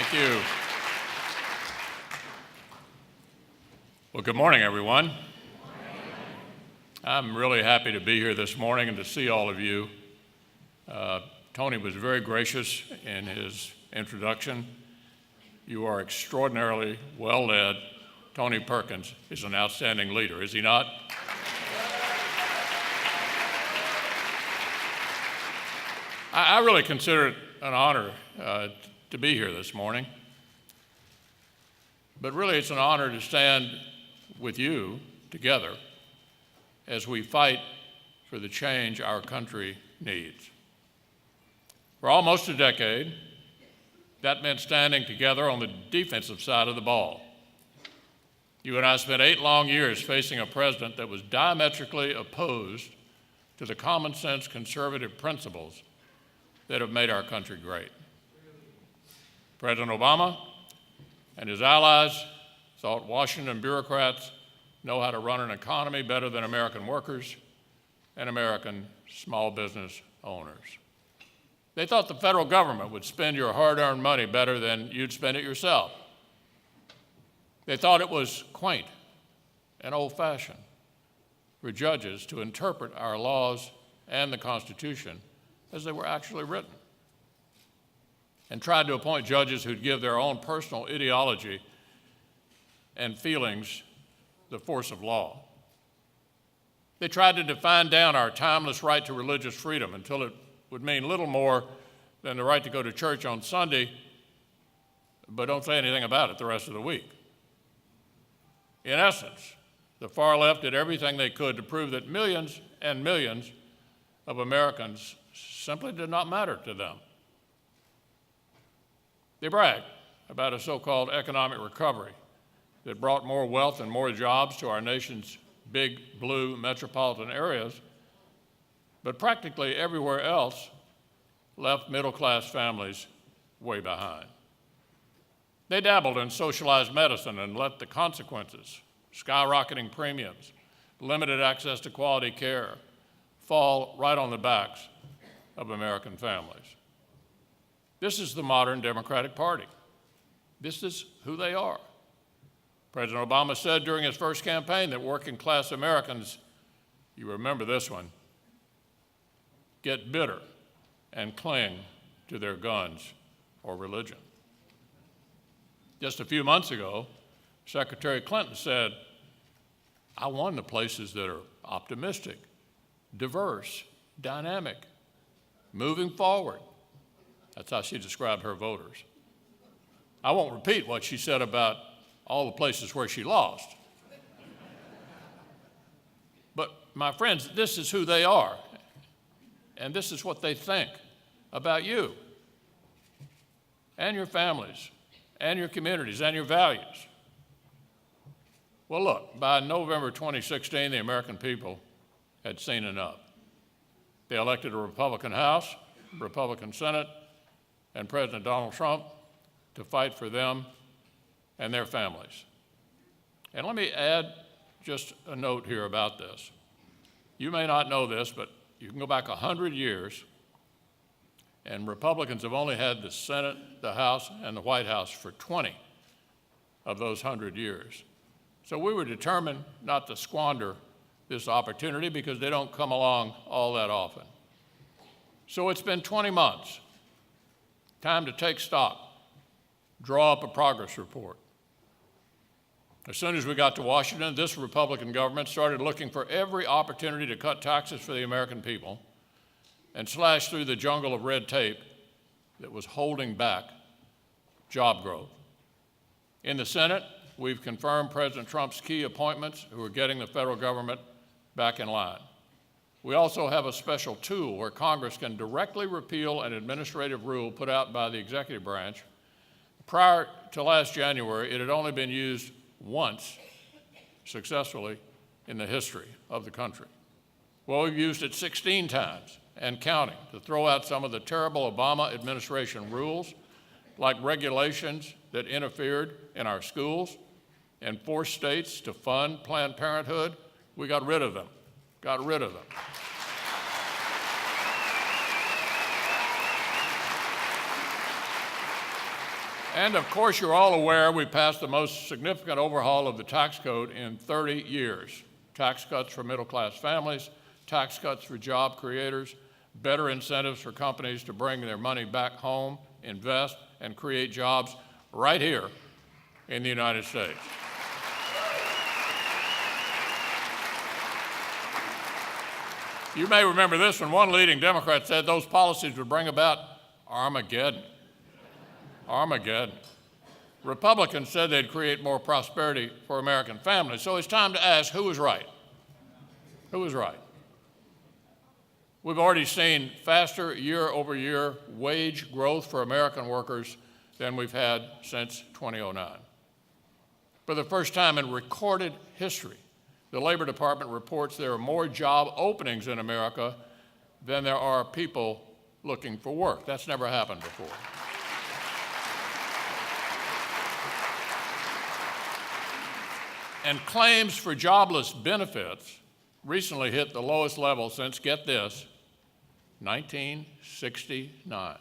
Thank you. Well, good morning, everyone. I'm really happy to be here this morning and to see all of you. Tony was very gracious in his introduction. You are extraordinarily well led. Tony Perkins is an outstanding leader, is he not? I really consider it an honor to be here this morning. But really, it's an honor to stand with you together as we fight for the change our country needs. For almost a decade, that meant standing together on the defensive side of the ball. You and I spent 8 long years facing a president that was diametrically opposed to the common sense conservative principles that have made our country great. President Obama and his allies thought Washington bureaucrats know how to run an economy better than American workers and American small business owners. They thought the federal government would spend your hard-earned money better than you'd spend it yourself. They thought it was quaint and old-fashioned for judges to interpret our laws and the Constitution as they were actually written, and tried to appoint judges who'd give their own personal ideology and feelings the force of law. They tried to define down our timeless right to religious freedom until it would mean little more than the right to go to church on Sunday, but don't say anything about it the rest of the week. In essence, the far left did everything they could to prove that millions and millions of Americans simply did not matter to them. They bragged about a so-called economic recovery that brought more wealth and more jobs to our nation's big blue metropolitan areas, but practically everywhere else left middle-class families way behind. They dabbled in socialized medicine and let the consequences, skyrocketing premiums, limited access to quality care, fall right on the backs of American families. This is the modern Democratic Party. This is who they are. President Obama said during his first campaign that working class Americans, you remember this one, get bitter and cling to their guns or religion. Just a few months ago, Secretary Clinton said, I want the places that are optimistic, diverse, dynamic, moving forward. That's how she described her voters. I won't repeat what she said about all the places where she lost. But my friends, this is who they are, and this is what they think about you and your families and your communities and your values. Well, look, by November 2016, the American people had seen enough. They elected a Republican House, Republican Senate, and President Donald Trump to fight for them and their families. And let me add just a note here about this. You may not know this, but you can go back 100 years, and Republicans have only had the Senate, the House, and the White House for 20 of those 100 years. So we were determined not to squander this opportunity because they don't come along all that often. So it's been 20 months. Time to take stock, draw up a progress report. As soon as we got to Washington, this Republican government started looking for every opportunity to cut taxes for the American people and slash through the jungle of red tape that was holding back job growth. In the Senate, we've confirmed President Trump's key appointments who are getting the federal government back in line. We also have a special tool where Congress can directly repeal an administrative rule put out by the executive branch. Prior to last January, it had only been used once successfully in the history of the country. Well, we've used it 16 times and counting to throw out some of the terrible Obama administration rules, like regulations that interfered in our schools and forced states to fund Planned Parenthood. We got rid of them. And of course, you're all aware we passed the most significant overhaul of the tax code in 30 years. Tax cuts for middle-class families, tax cuts for job creators, better incentives for companies to bring their money back home, invest, and create jobs right here in the United States. You may remember this when one leading Democrat said those policies would bring about Armageddon. Armageddon. Republicans said they'd create more prosperity for American families. So it's time to ask, who was right? Who was right? We've already seen faster year-over-year wage growth for American workers than we've had since 2009. For the first time in recorded history, the Labor Department reports there are more job openings in America than there are people looking for work. That's never happened before. And claims for jobless benefits recently hit the lowest level since, get this, 1969.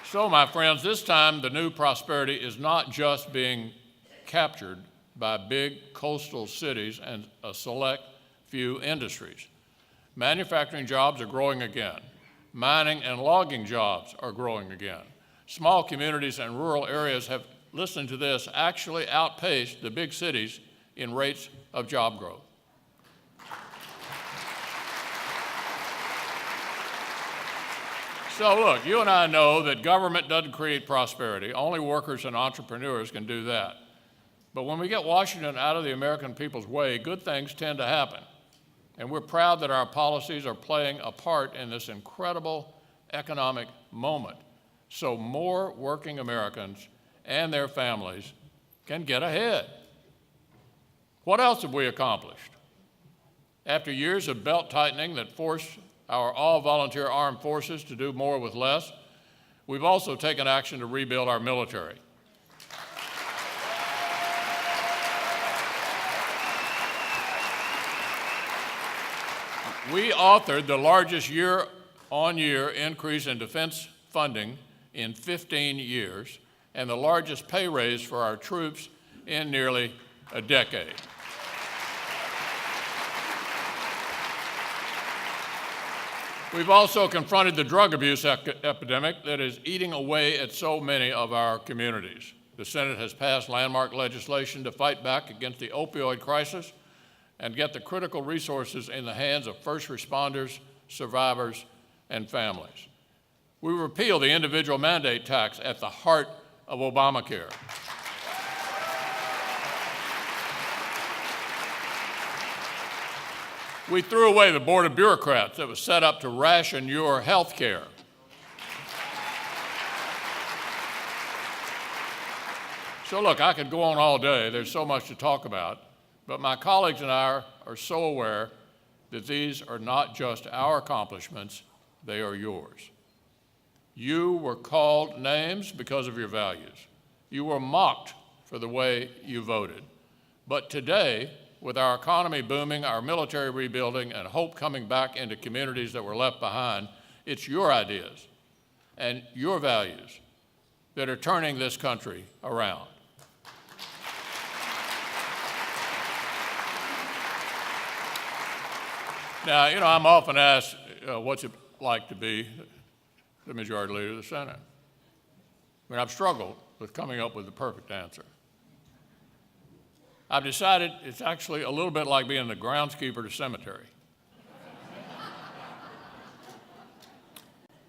So, my friends, this time the new prosperity is not just being captured by big coastal cities and a select few industries. Manufacturing jobs are growing again. Mining and logging jobs are growing again. Small communities and rural areas have, listen to this, actually outpaced the big cities in rates of job growth. So look, you and I know that government doesn't create prosperity. Only workers and entrepreneurs can do that. But when we get Washington out of the American people's way, good things tend to happen. And we're proud that our policies are playing a part in this incredible economic moment, so more working Americans and their families can get ahead. What else have we accomplished? After years of belt tightening that forced our all-volunteer armed forces to do more with less, we've also taken action to rebuild our military. We authored the largest year-on-year increase in defense funding in 15 years and the largest pay raise for our troops in nearly a decade. We've also confronted the drug abuse epidemic that is eating away at so many of our communities. The Senate has passed landmark legislation to fight back against the opioid crisis and get the critical resources in the hands of first responders, survivors, and families. We repealed the individual mandate tax at the heart of Obamacare. We threw away the board of bureaucrats that was set up to ration your health care. So look, I could go on all day. There's so much to talk about. But my colleagues and I are so aware that these are not just our accomplishments, they are yours. You were called names because of your values. You were mocked for the way you voted. But today, with our economy booming, our military rebuilding, and hope coming back into communities that were left behind, it's your ideas and your values that are turning this country around. Now, I'm often asked, what's it like to be the majority leader of the Senate? I've struggled with coming up with the perfect answer. I've decided it's actually a little bit like being the groundskeeper to cemetery.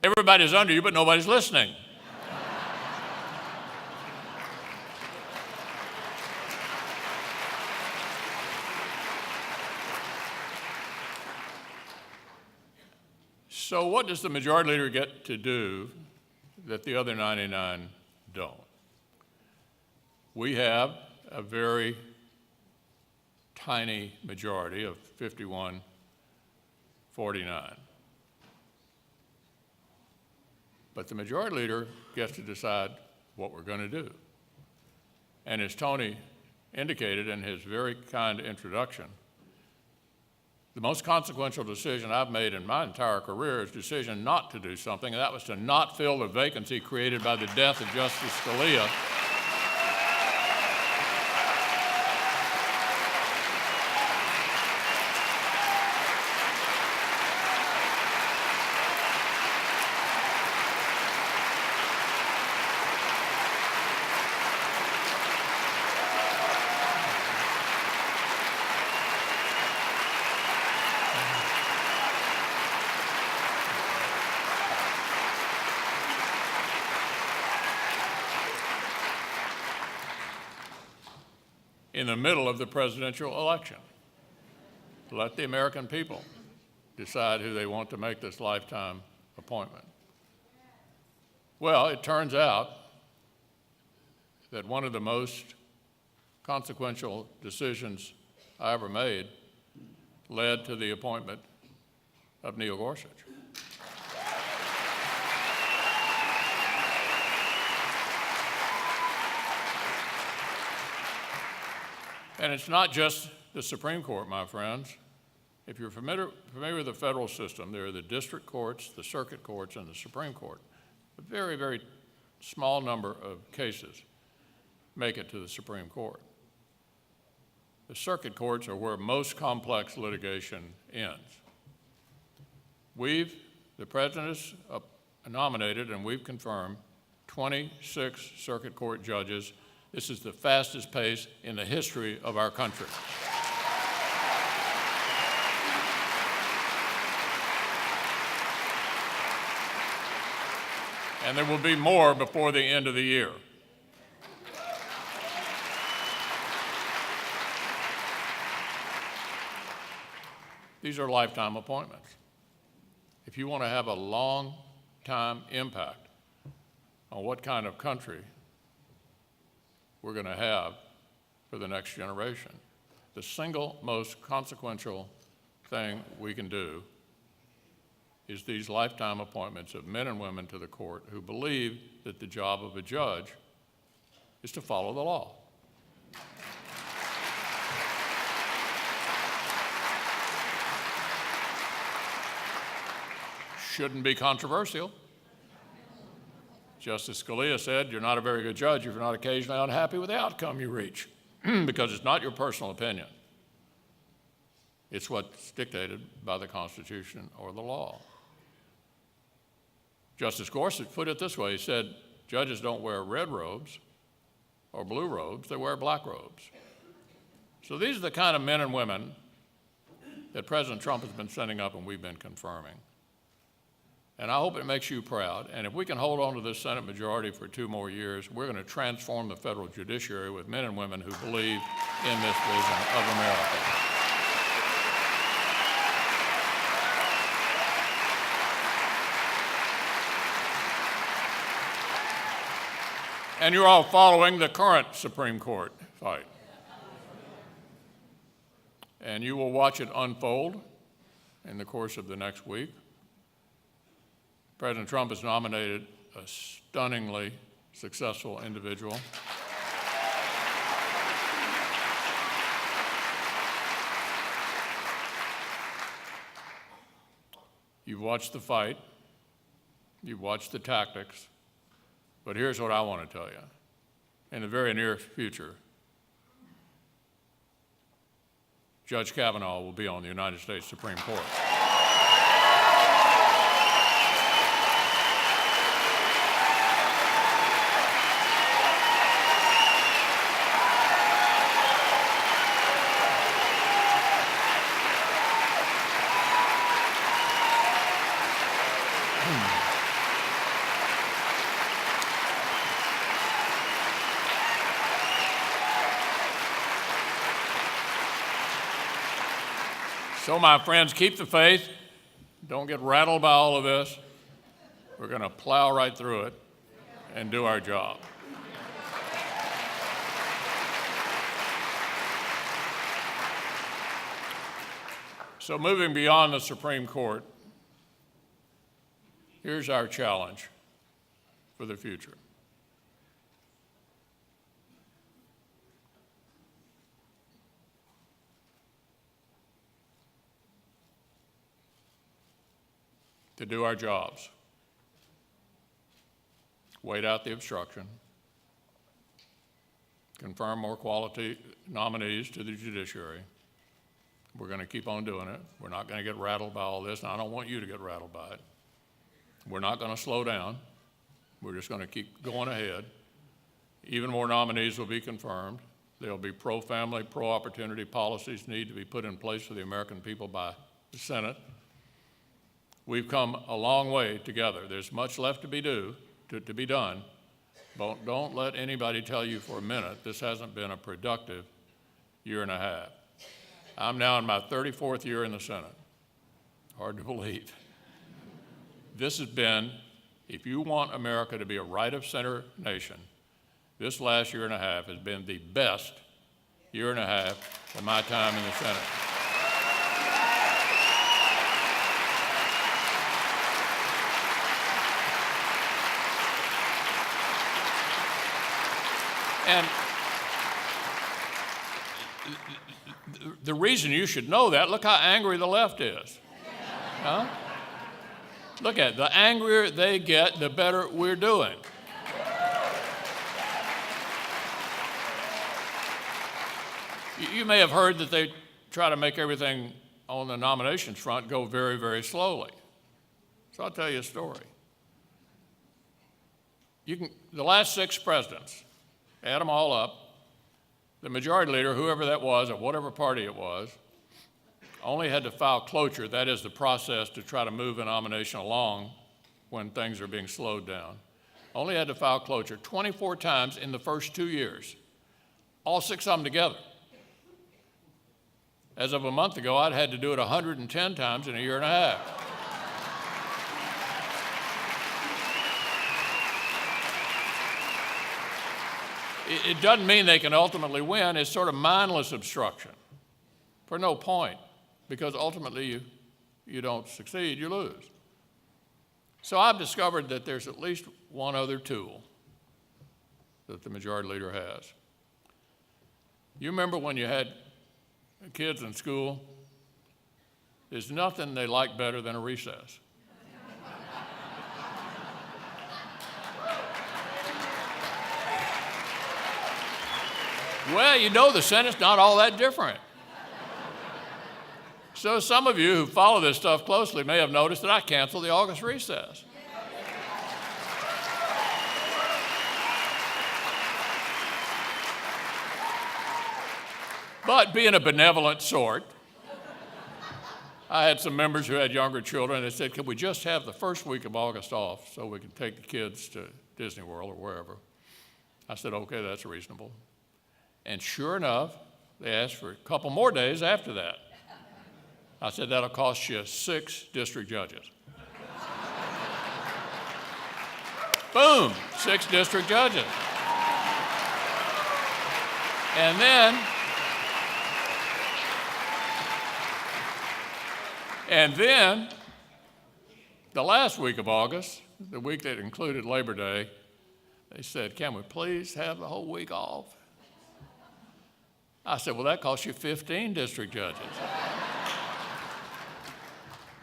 Everybody's under you, but nobody's listening. So what does the majority leader get to do that the other 99 don't? We have a very tiny majority of 51-49. But the majority leader gets to decide what we're going to do. And as Tony indicated in his very kind introduction, The most consequential decision I've made in my entire career is decision not to do something, and that was to not fill the vacancy created by the death of Justice Scalia. In the middle of the presidential election, to let the American people decide who they want to make this lifetime appointment. Well, it turns out that one of the most consequential decisions I ever made led to the appointment of Neil Gorsuch. And it's not just the Supreme Court, my friends. If you're familiar with the federal system, there are the district courts, the circuit courts, and the Supreme Court. A very, very small number of cases make it to the Supreme Court. The circuit courts are where most complex litigation ends. The President has nominated, and we've confirmed, 26 circuit court judges. This is the fastest pace in the history of our country. And there will be more before the end of the year. These are lifetime appointments. If you want to have a long-time impact on what kind of country we're going to have for the next generation, the single most consequential thing we can do is these lifetime appointments of men and women to the court who believe that the job of a judge is to follow the law. Shouldn't be controversial. Justice Scalia said, you're not a very good judge if you're not occasionally unhappy with the outcome you reach, because it's not your personal opinion. It's what's dictated by the Constitution or the law. Justice Gorsuch put it this way. He said, judges don't wear red robes or blue robes, they wear black robes. So these are the kind of men and women that President Trump has been sending up and we've been confirming. And I hope it makes you proud. And if we can hold on to this Senate majority for 2 more years, we're going to transform the federal judiciary with men and women who believe in this vision of America. And you're all following the current Supreme Court fight. And you will watch it unfold in the course of the next week. President Trump has nominated a stunningly successful individual. You've watched the fight, you've watched the tactics, but here's what I want to tell you. In the very near future, Judge Kavanaugh will be on the United States Supreme Court. So, my friends, keep the faith. Don't get rattled by all of this. We're going to plow right through it and do our job. So, moving beyond the Supreme Court, here's our challenge for the future. to do our jobs. Wait out the obstruction, confirm more quality nominees to the judiciary. We're going to keep on doing it. We're not going to get rattled by all this, and I don't want you to get rattled by it. We're not going to slow down. We're just going to keep going ahead. Even more nominees will be confirmed. There'll be pro-family, pro-opportunity policies need to be put in place for the American people by the Senate. We've come a long way together. There's much left to be done, but don't let anybody tell you for a minute this hasn't been a productive year and a half. I'm now in my 34th year in the Senate. Hard to believe. This has been, if you want America to be a right-of-center nation, this last year and a half has been the best year and a half of my time in the Senate. And the reason you should know that, look how angry the left is. Huh? Look at it. The angrier they get, the better we're doing. You may have heard that they try to make everything on the nominations front go very, very slowly. So I'll tell you a story. The last 6 presidents, add them all up, the majority leader, whoever that was, of whatever party it was, only had to file cloture, that is the process to try to move a nomination along when things are being slowed down, only had to file cloture 24 times in the first 2 years, all 6 of them together. As of a month ago, I'd had to do it 110 times in a year and a half. It doesn't mean they can ultimately win. It's sort of mindless obstruction for no point, because ultimately you don't succeed, you lose. So I've discovered that there's at least one other tool that the majority leader has. You remember when you had kids in school? There's nothing they like better than a recess. Well, you know the Senate's not all that different. So some of you who follow this stuff closely may have noticed that I canceled the August recess. But being a benevolent sort, I had some members who had younger children. They said, could we just have the first week of August off so we can take the kids to Disney World or wherever? I said, okay, that's reasonable. And sure enough, they asked for a couple more days after that. I said, that'll cost you 6 district judges. Boom, 6 district judges. And then, the last week of August, the week that included Labor Day, they said, can we please have the whole week off? I said, well, that costs you 15 district judges.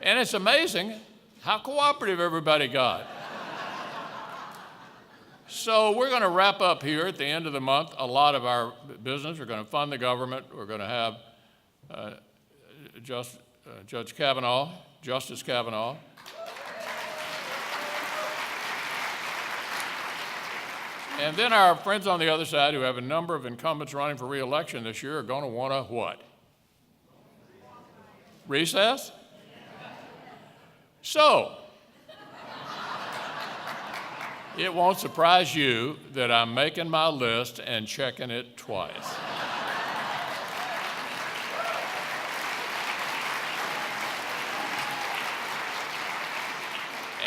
And it's amazing how cooperative everybody got. So we're going to wrap up here at the end of the month a lot of our business. We're going to fund the government. We're going to have Justice Kavanaugh. And then our friends on the other side who have a number of incumbents running for re-election this year are going to want to what? Recess? So, it won't surprise you that I'm making my list and checking it twice.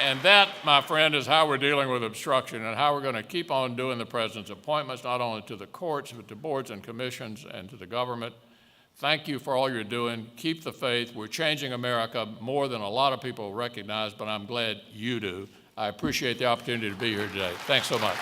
And that, my friend, is how we're dealing with obstruction and how we're going to keep on doing the president's appointments, not only to the courts, but to boards and commissions and to the government. Thank you for all you're doing. Keep the faith. We're changing America more than a lot of people recognize, but I'm glad you do. I appreciate the opportunity to be here today. Thanks so much.